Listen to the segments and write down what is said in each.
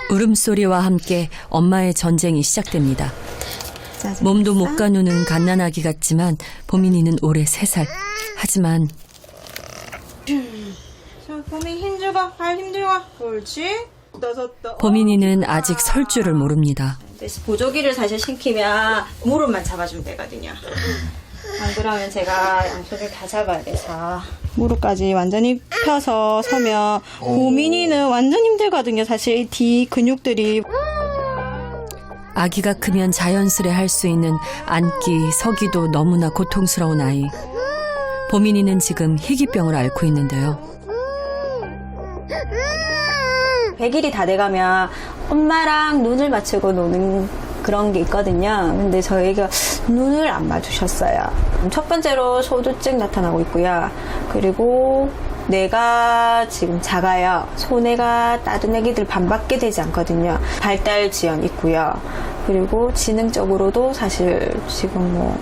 울음소리와 함께 엄마의 전쟁이 시작됩니다. 몸도 못 가누는 갓난아기 같지만 보민이는 올해 3살. 하지만 자, 보민 힘줘봐. 발 힘줘봐. 그렇지. 보민이는 아직 설 줄을 모릅니다. 보조기를 사실 시키면 무릎만 잡아주면 되거든요. 안 그러면 제가 양손을 다 잡아야 돼서 무릎까지 완전히 펴서 서면 보민이는 완전 힘들거든요. 사실 이 뒤 근육들이. 아기가 크면 자연스레 할 수 있는 앉기, 서기도 너무나 고통스러운 아이. 보민이는 지금 희귀병을 앓고 있는데요. 100일이 다 돼가면 엄마랑 눈을 맞추고 노는 그런 게 있거든요. 근데 저희가 눈을 안 맞추셨어요. 첫 번째로 소두증 나타나고 있고요. 그리고 뇌가 지금 작아요. 소뇌가 다른 애기들 반밖에 되지 않거든요. 발달 지연 있고요. 그리고 지능적으로도 사실 지금 뭐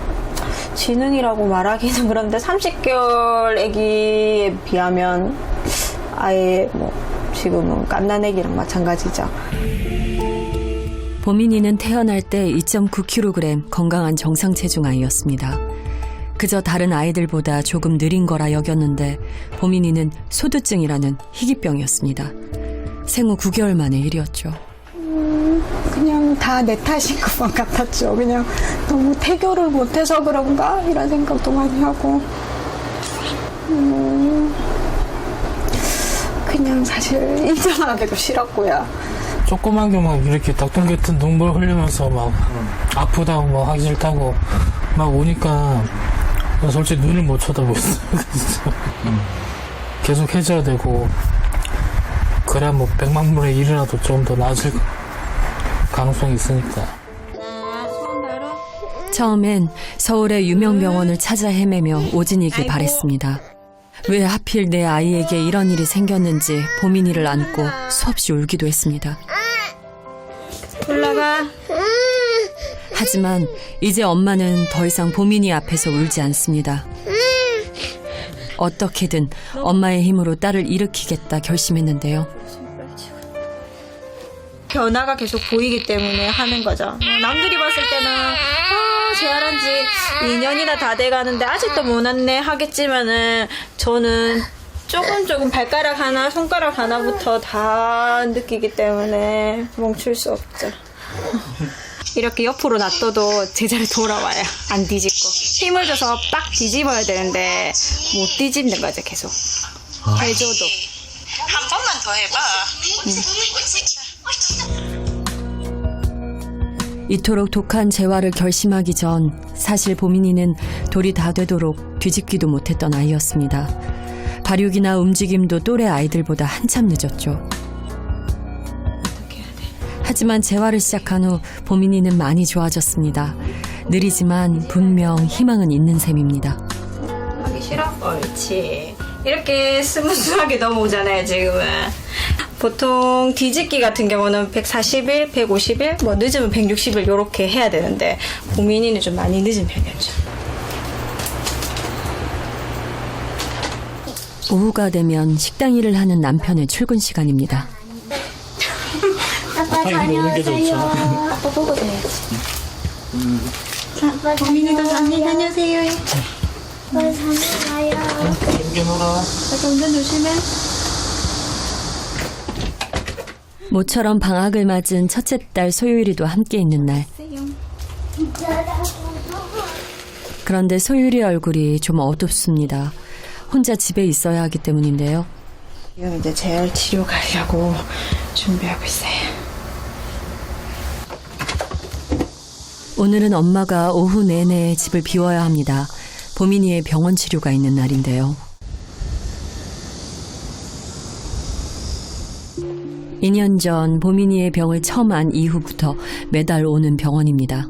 지능이라고 말하기는 그런데 30개월 애기에 비하면 아예 뭐 지금은 갓난애기랑 마찬가지죠. 보민이는 태어날 때 2.9kg 건강한 정상 체중 아이였습니다. 그저 다른 아이들보다 조금 느린 거라 여겼는데 보민이는 소두증이라는 희귀병이었습니다. 생후 9개월 만의 일이었죠. 그냥 다 내 탓인 것만 같았죠. 그냥 너무 태교를 못해서 그런가 이런 생각도 많이 하고 그냥 사실 인정하기도 싫었고요. 조그만 게 막 이렇게 닭똥같은 눈물 흘리면서 막 아프다고 뭐 하기 싫다고 막 오니까 솔직히 눈을 못 쳐다보겠어요. 계속 해줘야 되고 그래야 뭐 백막물의 일이라도 좀 더 나아질 가능성이 있으니까. 처음엔 서울의 유명 병원을 찾아 헤매며 오진이길 바랬습니다. 왜 하필 내 아이에게 이런 일이 생겼는지 보민이를 안고 수없이 울기도 했습니다. 올라가. 하지만 이제 엄마는 더 이상 보민이 앞에서 울지 않습니다. 어떻게든 엄마의 힘으로 딸을 일으키겠다 결심했는데요. 변화가 계속 보이기 때문에 하는 거죠. 남들이 봤을 때는 재활한 지 2년이나 다 돼가는데 아직도 못 왔네 하겠지만은 저는 조금 발가락 하나 손가락 하나부터 다 느끼기 때문에 멈출 수 없죠. 이렇게 옆으로 놔둬도 제자리 돌아와요. 안 뒤집고 힘을 줘서 빡 뒤집어야 되는데 못 뒤집는 거죠. 계속 해줘도. 한 번만 더 해봐. 이토록 독한 재활을 결심하기 전 사실 보민이는 돌이 다 되도록 뒤집기도 못했던 아이였습니다. 발육이나 움직임도 또래 아이들보다 한참 늦었죠. 하지만 재활을 시작한 후 보민이는 많이 좋아졌습니다. 느리지만 분명 희망은 있는 셈입니다. 하기 싫어? 옳지. 이렇게 스무스하게 넘어오잖아요, 지금은. 보통 뒤집기 같은 경우는 140일, 150일, 뭐 늦으면 160일 이렇게 해야 되는데 보민이는 좀 많이 늦은 편이었죠. 오후가 되면 식당 일을 하는 남편의 출근 시간입니다. 아빠 다녀오세요. 아빠 보고 자야지. 아빠 보민이도 잠시 다녀오세요. 아빠 다녀와요. 챙겨놓으라. 운전 조심해. 모처럼 방학을 맞은 첫째 딸 소율이도 함께 있는 날. 그런데 소율이 얼굴이 좀 어둡습니다. 혼자 집에 있어야 하기 때문인데요. 지금 이제 재활 치료 가려고 준비하고 있어요. 오늘은 엄마가 오후 내내 집을 비워야 합니다. 보민이의 병원 치료가 있는 날인데요. 2년 전 보민이의 병을 처음 안 이후부터 매달 오는 병원입니다.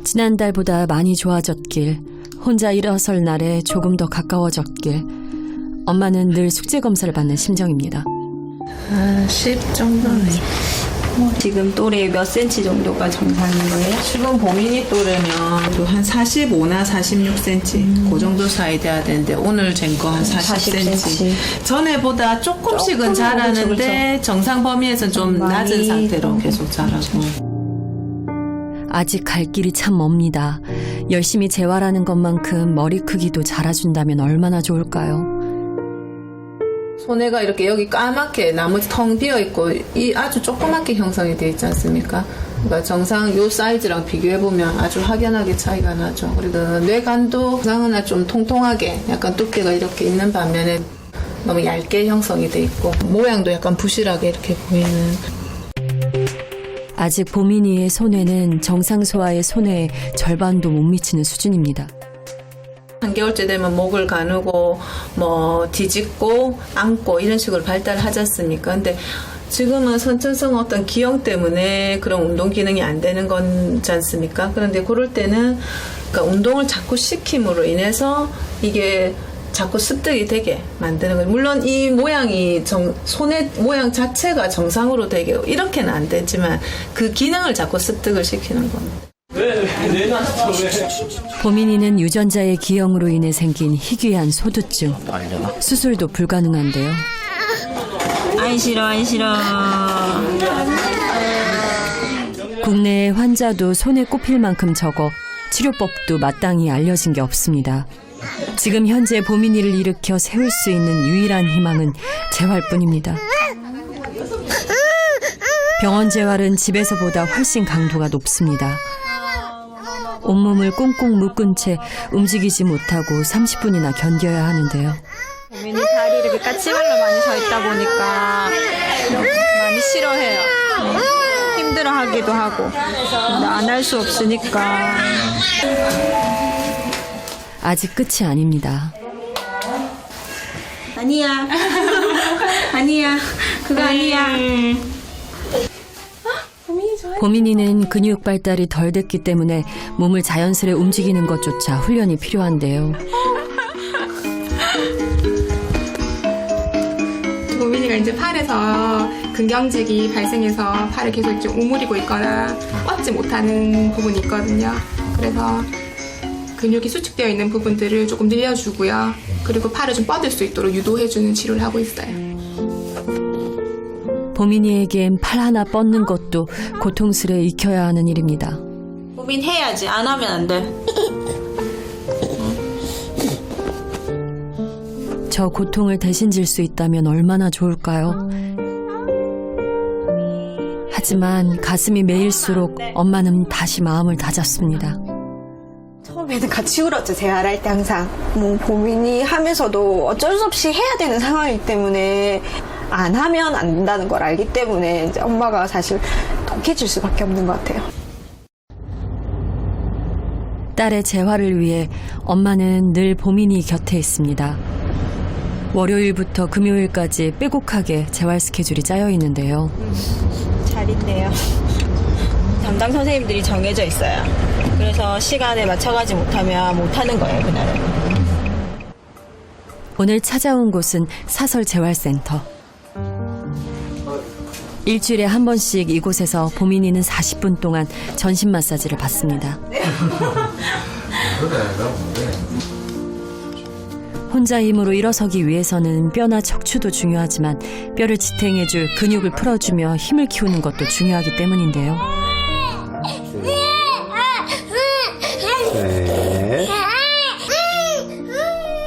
지난달보다 많이 좋아졌길, 혼자 일어설 날에 조금 더 가까워졌길, 엄마는 늘 숙제 검사를 받는 심정입니다. 10 정도네. 지금 또래 몇 센치 정도가 정상인 거예요? 지금 보민이 또래면 한 45나 46cm 그 정도 사이 돼야 되는데 오늘 잰 거 한 40cm. 전에보다 조금씩은 자라는데 정상 범위에서 좀 낮은 많이 상태로 계속 자라고. 아직 갈 길이 참 멉니다. 열심히 재활하는 것만큼 머리 크기도 자라준다면 얼마나 좋을까요? 소뇌가 이렇게 여기 까맣게 나머지 텅 비어 있고 이 아주 조그맣게 형성이 되어 있지 않습니까? 그러니까 정상 요 사이즈랑 비교해 보면 아주 확연하게 차이가 나죠. 그리고 뇌관도 정상은 좀 통통하게 약간 두께가 이렇게 있는 반면에 너무 얇게 형성이 돼 있고 모양도 약간 부실하게 이렇게 보이는. 아직 보민이의 손에는 정상 소아의 손의 절반도 못 미치는 수준입니다. 한 개월째 되면 목을 가누고 뭐 뒤집고 안고 이런 식으로 발달하지 않습니까? 근데 지금은 선천성 어떤 기형 때문에 그런 운동 기능이 안 되는 거지 않습니까? 그런데 그럴 때는 그러니까 운동을 자꾸 시킴으로 인해서 이게 자꾸 습득이 되게 만드는 거예요. 물론 이 모양이 손의 모양 자체가 정상으로 되게 이렇게는 안 되지만 그 기능을 자꾸 습득을 시키는 겁니다. 보민이는 유전자의 기형으로 인해 생긴 희귀한 소두증. 수술도 불가능한데요. 아이 싫어, 아이 싫어. 국내의 환자도 손에 꼽힐 만큼 적어 치료법도 마땅히 알려진 게 없습니다. 지금 현재 보민이를 일으켜 세울 수 있는 유일한 희망은 재활뿐입니다. 병원 재활은 집에서보다 훨씬 강도가 높습니다. 온몸을 꽁꽁 묶은 채 움직이지 못하고 30분이나 견뎌야 하는데요. 보민이 다리 이렇게 까치발로 많이 서 있다 보니까 많이 싫어해요. 힘들어하기도 하고 안 할 수 없으니까. 아직 끝이 아닙니다. 아니야. 아니야. 그거 아니야. 보민이는 근육 발달이 덜 됐기 때문에 몸을 자연스레 움직이는 것조차 훈련이 필요한데요. 보민이가 이제 팔에서 근경직이 발생해서 팔을 계속 좀 오므리고 있거나 뻗지 못하는 부분이 있거든요. 그래서 근육이 수축되어 있는 부분들을 조금 늘려주고요. 그리고 팔을 좀 뻗을 수 있도록 유도해주는 치료를 하고 있어요. 보민이에겐 팔 하나 뻗는 것도 고통스레 익혀야 하는 일입니다. 보민 해야지. 안 하면 안 돼. 저 고통을 대신 질 수 있다면 얼마나 좋을까요? 하지만 가슴이 메일수록 엄마는 다시 마음을 다잡습니다. 처음에는 같이 울었죠. 재활할 때 항상. 뭐 보민이 하면서도 어쩔 수 없이 해야 되는 상황이기 때문에 안 하면 안 된다는 걸 알기 때문에 이제 엄마가 사실 독해질 수밖에 없는 것 같아요. 딸의 재활을 위해 엄마는 늘 보민이 곁에 있습니다. 월요일부터 금요일까지 빼곡하게 재활 스케줄이 짜여 있는데요. 잘 있네요. 담당 선생님들이 정해져 있어요. 그래서 시간에 맞춰가지 못하면 못하는 거예요, 그날은. 오늘 찾아온 곳은 사설 재활센터. 일주일에 한 번씩 이곳에서 보민이는 40분 동안 전신 마사지를 받습니다. 혼자 힘으로 일어서기 위해서는 뼈나 척추도 중요하지만 뼈를 지탱해줄 근육을 풀어주며 힘을 키우는 것도 중요하기 때문인데요.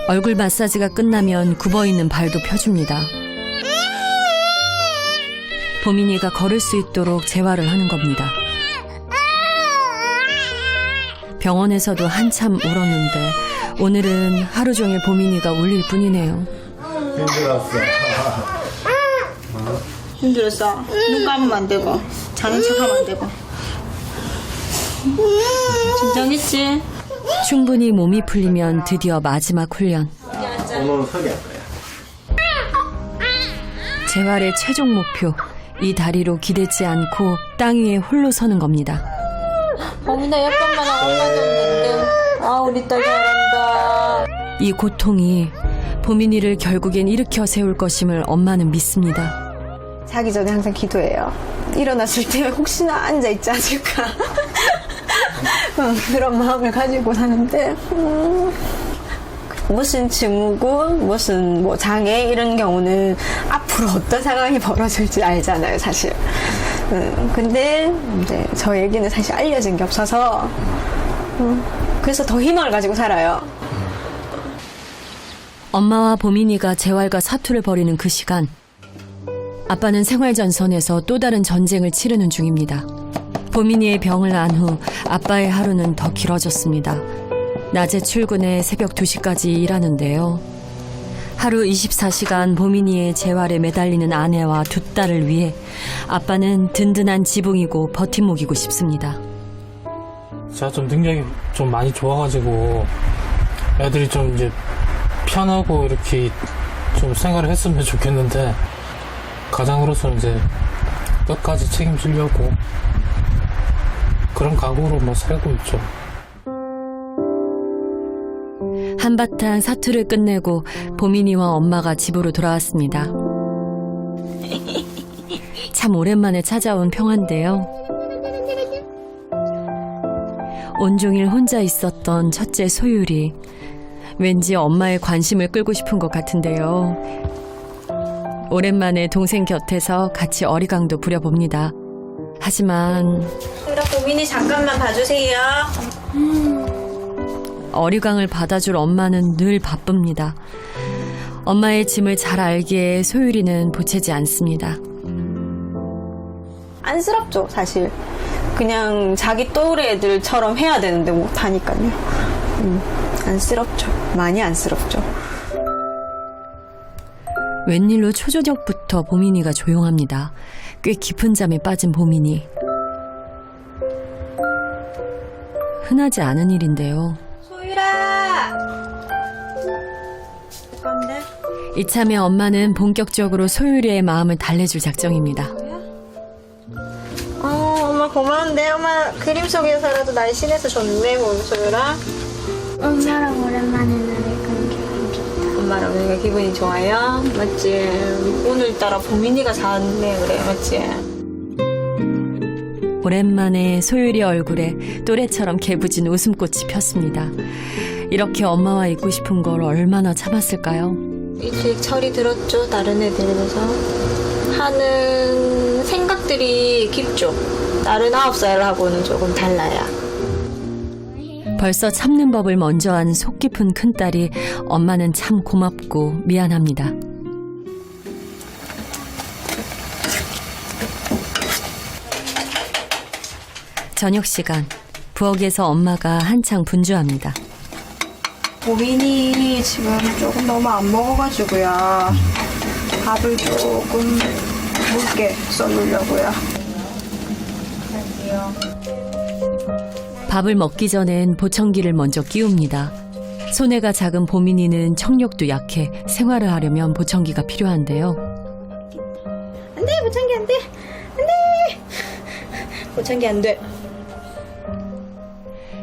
얼굴 마사지가 끝나면 굽어있는 발도 펴줍니다. 보민이가 걸을 수 있도록 재활을 하는 겁니다. 병원에서도 한참 울었는데 오늘은 하루 종일 보민이가 울릴 뿐이네요. 힘들었어. 눈 감으면 안 되고, 자는 척하면 안 되고. 진정했지? 충분히 몸이 풀리면 드디어 마지막 훈련. 오늘은 서기 할 거야. 재활의 최종 목표, 이 다리로 기대지 않고 땅 위에 홀로 서는 겁니다. 보민아, 예쁜만 하고 엄마 좀 된대. 아, 우리 딸 잘한다. 이 고통이 보민이를 결국엔 일으켜 세울 것임을 엄마는 믿습니다. 자기 전에 항상 기도해요. 일어났을 때 혹시나 앉아있지 않을까. 그런 마음을 가지고 사는데, 무슨 증후군, 무슨 뭐 장애 이런 경우는 앞으로 어떤 상황이 벌어질지 알잖아요, 사실. 근데 이제 저에게는 사실 알려진 게 없어서, 그래서 더 희망을 가지고 살아요. 엄마와 보민이가 재활과 사투를 벌이는 그 시간, 아빠는 생활전선에서 또 다른 전쟁을 치르는 중입니다. 보민이의 병을 난 후 아빠의 하루는 더 길어졌습니다. 낮에 출근해 새벽 2시까지 일하는데요. 하루 24시간 보민이의 재활에 매달리는 아내와 두 딸을 위해 아빠는 든든한 지붕이고 버팀목이고 싶습니다. 제가 좀 능력이 좀 많이 좋아가지고 애들이 좀 이제 편하고 이렇게 좀 생활을 했으면 좋겠는데 가장으로서는 이제 끝까지 책임지려고 그런 각오로 뭐 살고 있죠. 한바탕 사투를 끝내고 보민이와 엄마가 집으로 돌아왔습니다. 참 오랜만에 찾아온 평화인데요. 온종일 혼자 있었던 첫째 소율이 왠지 엄마의 관심을 끌고 싶은 것 같은데요. 오랜만에 동생 곁에서 같이 어리광도 부려봅니다. 하지만 그래, 보민이 잠깐만 봐주세요. 어리광을 받아줄 엄마는 늘 바쁩니다. 엄마의 짐을 잘 알기에 소율이는 보채지 않습니다. 안쓰럽죠, 사실. 그냥 자기 또래 애들처럼 해야 되는데 못하니까요. 안쓰럽죠. 많이 안쓰럽죠. 웬일로 초저녁부터 보민이가 조용합니다. 꽤 깊은 잠에 빠진 보민이. 흔하지 않은 일인데요. 소율아! 건데? 이참에 엄마는 본격적으로 소율이의 마음을 달래줄 작정입니다. 엄마 고마운데? 엄마 그림 속에서라도 날씬해서 좋네, 소율아. 엄마랑 오랜만에 노니까 기분 좋다. 엄마랑 오니까 기분이 좋아요? 맞지? 오늘따라 보민이가 좋네, 그래, 맞지? 오랜만에 소율이 얼굴에 또래처럼 개부진 웃음꽃이 폈습니다. 이렇게 엄마와 있고 싶은 걸 얼마나 참았을까요? 일찍 철이 들었죠, 다른 애들에서. 하는 생각들이 깊죠. 다른 9살하고는 조금 달라요. 벌써 참는 법을 먼저 한 속 깊은 큰딸이 엄마는 참 고맙고 미안합니다. 저녁 시간, 부엌에서 엄마가 한창 분주합니다. 보민이 지금 조금 너무 안 먹어가지고요. 밥을 조금 묽게 썰으려고요. 밥을 먹기 전엔 보청기를 먼저 끼웁니다. 손해가 작은 보민이는 청력도 약해 생활을 하려면 보청기가 필요한데요. 안 돼, 보청기 안 돼. 안 돼. 보청기 안 돼.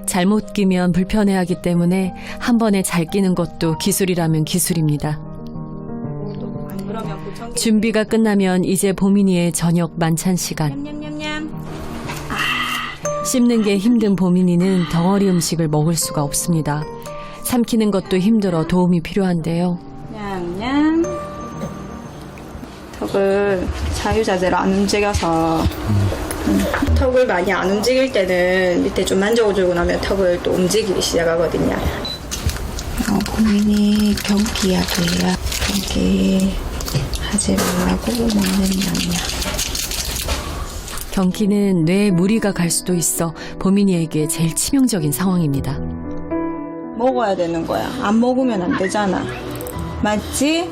잘못 끼면 불편해하기 때문에 한 번에 잘 끼는 것도 기술이라면 기술입니다. 준비가 끝나면 이제 보민이의 저녁 만찬 시간. 씹는 게 힘든 보민이는 덩어리 음식을 먹을 수가 없습니다. 삼키는 것도 힘들어 도움이 필요한데요. 냠냠. 턱을 자유자재로 안 움직여서 턱을 많이 안 움직일 때는 밑에 좀 만져주고 나면 턱을 또 움직이기 시작하거든요. 고민이 경기약이에요. 경기 하지 말라고 먹는 양이야. 경기는 뇌에 무리가 갈 수도 있어 보민이에게 제일 치명적인 상황입니다. 먹어야 되는 거야. 안 먹으면 안 되잖아. 맞지?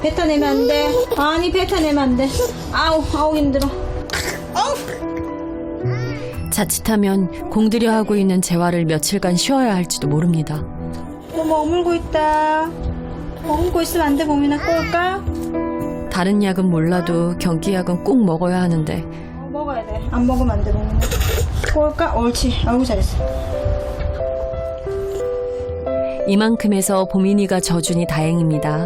뱉어내면 안 돼. 아니, 뱉어내면 안 돼. 아우 힘들어. 자칫하면 공들여 하고 있는 재활을 며칠간 쉬어야 할지도 모릅니다. 머물고 있다. 머물고 있으면 안 돼, 보민아. 꼴까? 다른 약은 몰라도 경기약은 꼭 먹어야 하는데 먹어야 돼. 안 먹으면 안 돼, 보민아. 꼴까? 옳지. 아이고, 잘했어. 이만큼에서 보민이가 져주니 다행입니다.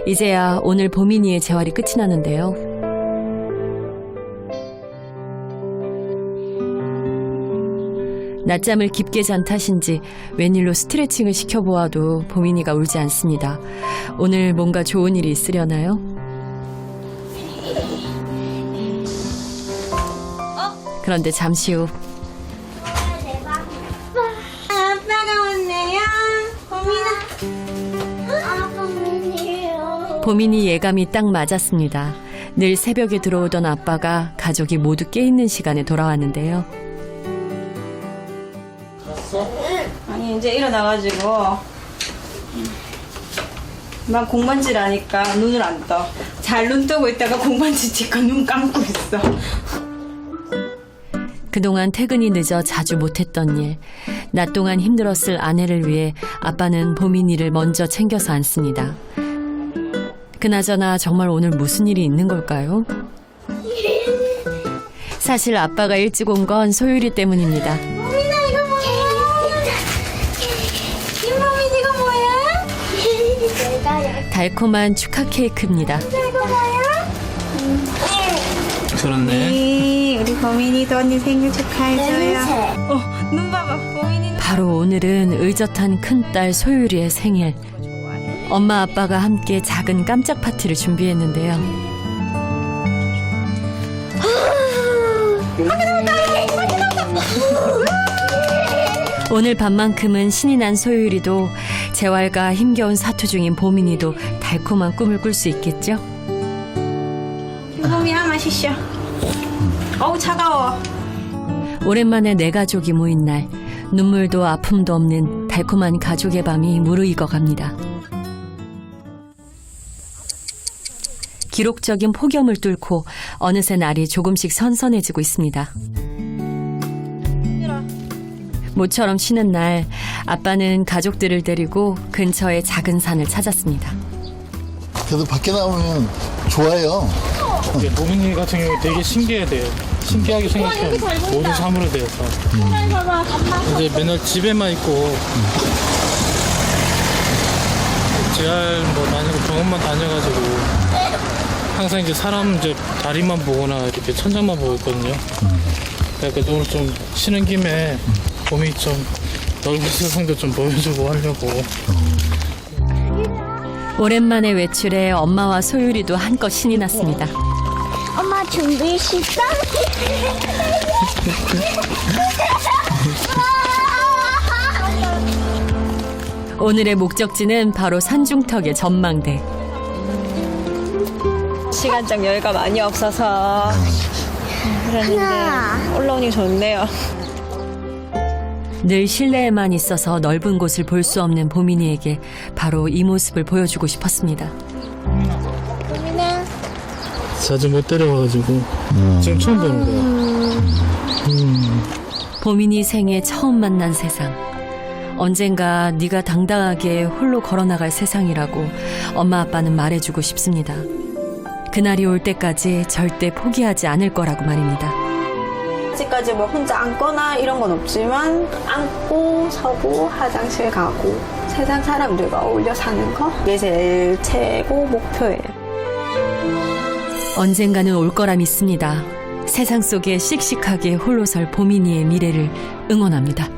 이제야 오늘 보민이의 재활이 끝이 나는데요. 낮잠을 깊게 잔 탓인지 웬일로 스트레칭을 시켜보아도 보민이가 울지 않습니다. 오늘 뭔가 좋은 일이 있으려나요? 그런데 잠시 후 아빠가 왔네요. 아빠는요. 보민이 예감이 딱 맞았습니다. 늘 새벽에 들어오던 아빠가 가족이 모두 깨있는 시간에 돌아왔는데요. 아니 이제 일어나가지고 막 공만질하니까 눈을 안 떠. 잘 눈 뜨고 있다가 공만질 찍고 눈 감고 있어. 그동안 퇴근이 늦어 자주 못했던 일, 낮 동안 힘들었을 아내를 위해 아빠는 보민이를 먼저 챙겨서 안습니다. 그나저나 정말 오늘 무슨 일이 있는 걸까요? 사실 아빠가 일찍 온 건 소율이 때문입니다. 보민아 이거 뭐야? 김보민 이거 뭐야? 내가 달콤한 축하 케이크입니다. 이거 뭐야? 그렇네. 우리 보민이도 언니 생일 축하해줘요. 냄새. 눈 봐봐. 보민이 바로 오늘은 의젓한 큰딸 소율이의 생일. 엄마 아빠가 함께 작은 깜짝 파티를 준비했는데요. 오늘 밤만큼은 신이 난 소율이도 재활과 힘겨운 사투 중인 보민이도 달콤한 꿈을 꿀 수 있겠죠? 김보미 한 마시쇼. 어우 차가워. 오랜만에 내 가족이 모인 날, 눈물도 아픔도 없는 달콤한 가족의 밤이 무르익어 갑니다. 기록적인 폭염을 뚫고 어느새 날이 조금씩 선선해지고 있습니다. 모처럼 쉬는 날, 아빠는 가족들을 데리고 근처의 작은 산을 찾았습니다. 그래도 밖에 나오면 좋아요. 보민이 같은 경우에 되게 신기해요. 신기하게 생각해요. 모두 사물에 대해서. 이제 맨날 집에만 있고 재활 뭐 다니고 병원만 다녀가지고 항상 이제 사람 이제 다리만 보거나 이렇게 천장만 보고 있거든요. 그러니까 오늘 좀 쉬는 김에 봄이 좀 넓은 세상도 좀 보여주고 하려고. 오랜만에 외출에 엄마와 소율이도 한껏 신이 났습니다. 엄마 준비 시작. 오늘의 목적지는 바로 산중턱의 전망대. 시간적 여유가 많이 없어서 그랬는데 올라오니 좋네요. 늘 실내에만 있어서 넓은 곳을 볼 수 없는 보민이에게 바로 이 모습을 보여주고 싶었습니다. 보민아. 자주 못 데려와가지고 지금 처음 보는 거야. 보민이 생애 처음 만난 세상. 언젠가 네가 당당하게 홀로 걸어나갈 세상이라고 엄마 아빠는 말해주고 싶습니다. 그날이 올 때까지 절대 포기하지 않을 거라고 말입니다. 아직까지 뭐 혼자 앉거나 이런 건 없지만 앉고 서고 화장실 가고 세상 사람들과 어울려 사는 거 이게 제일 최고 목표예요. 언젠가는 올 거라 믿습니다. 세상 속에 씩씩하게 홀로 설 보민이의 미래를 응원합니다.